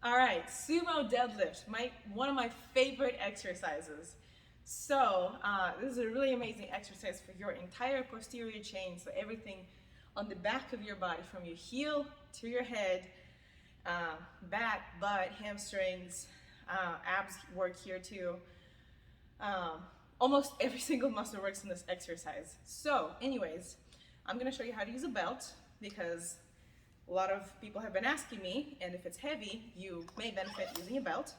All right, sumo deadlift, one of my favorite exercises. So this is a really amazing exercise for your entire posterior chain, so everything on the back of your body, from your heel to your head, back, butt, hamstrings, abs work here too. Almost every single muscle works in this exercise. So anyways, I'm gonna show you how to use a belt because a lot of people have been asking me, and if it's heavy, you may benefit using a belt.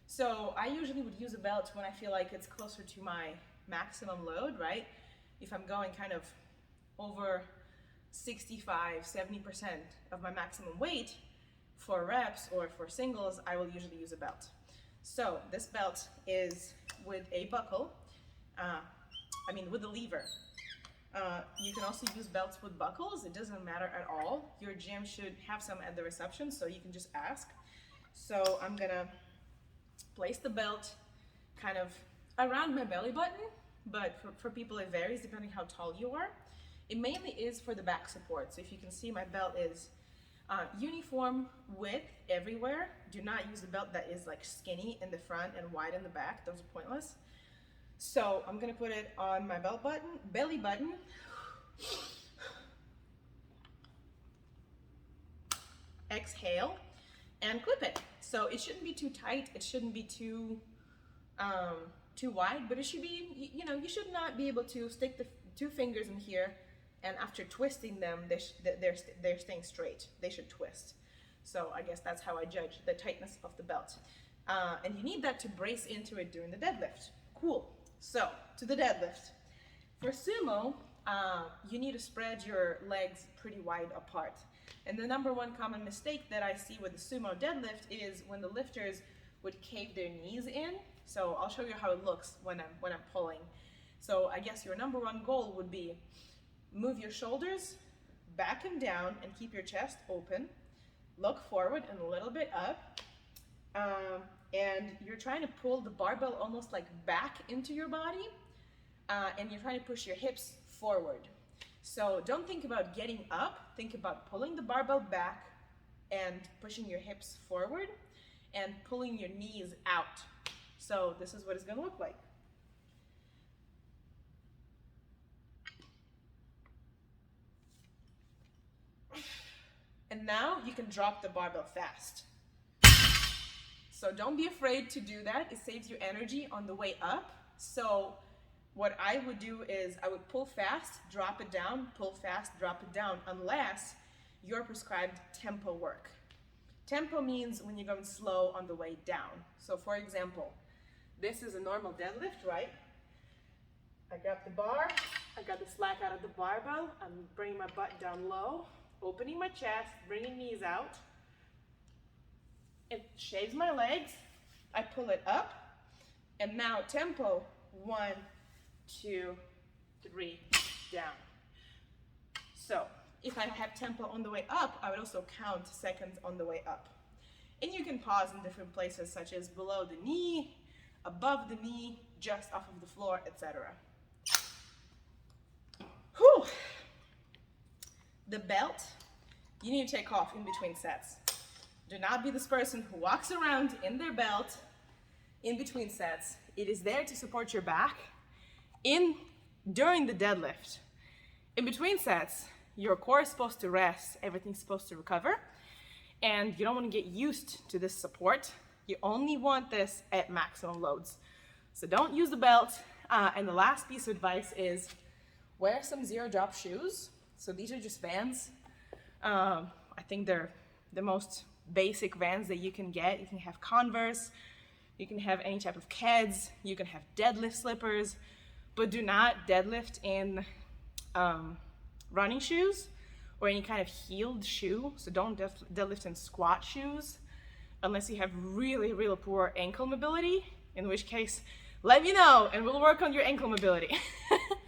So I usually would use a belt when I feel like it's closer to my maximum load, right? If I'm going kind of over 65, 70% of my maximum weight for reps or for singles, I will usually use a belt. So this belt is with a buckle, with a lever. You can also use belts with buckles. It doesn't matter at all. Your gym should have some at the reception, so you can just ask. So I'm gonna place the belt kind of around my belly button, but for people it varies depending how tall you are. It mainly is for the back support. So if you can see, my belt is uniform width everywhere. Do not use a belt that is like skinny in the front and wide in the back. Those are pointless. So I'm gonna put it on my belly button. Exhale and clip it. So it shouldn't be too tight. It shouldn't be too wide, but it should be, you should not be able to stick the two fingers in here and after twisting them, they're staying straight. They should twist. So I guess that's how I judge the tightness of the belt. And you need that to brace into it during the deadlift. Cool. So to the deadlift. For sumo, you need to spread your legs pretty wide apart. And the number one common mistake that I see with the sumo deadlift is when the lifters would cave their knees in. So I'll show you how it looks when I'm pulling. So I guess your number one goal would be move your shoulders back and down and keep your chest open. Look forward and a little bit up. And you're trying to pull the barbell almost like back into your body, and you're trying to push your hips forward. So don't think about getting up, think about pulling the barbell back and pushing your hips forward and pulling your knees out. So this is what it's gonna look like. And now you can drop the barbell fast. So don't be afraid to do that. It saves you energy on the way up. So what I would do is I would pull fast, drop it down, pull fast, drop it down, unless you're prescribed tempo work. Tempo means when you're going slow on the way down. So for example, this is a normal deadlift, right? I got the bar, I got the slack out of the barbell, I'm bringing my butt down low, opening my chest, bringing knees out. It shaves my legs, I pull it up, and now tempo, 1, 2, 3, down. So if I have tempo on the way up, I would also count seconds on the way up. And you can pause in different places, such as below the knee, above the knee, just off of the floor, etc. Whew. The belt, you need to take off in between sets. Do not be this person who walks around in their belt in between sets. It is there to support your back during the deadlift. In between sets, your core is supposed to rest, everything's supposed to recover, and you don't want to get used to this support. You only want this at maximum loads. So don't use the belt. And the last piece of advice is wear some zero drop shoes. So these are just Vans. I think they're the most basic Vans that you can get. You can have Converse, you can have any type of Keds, you can have deadlift slippers, but do not deadlift in running shoes or any kind of heeled shoe. So don't deadlift in squat shoes unless you have really, really poor ankle mobility, in which case, let me know and we'll work on your ankle mobility.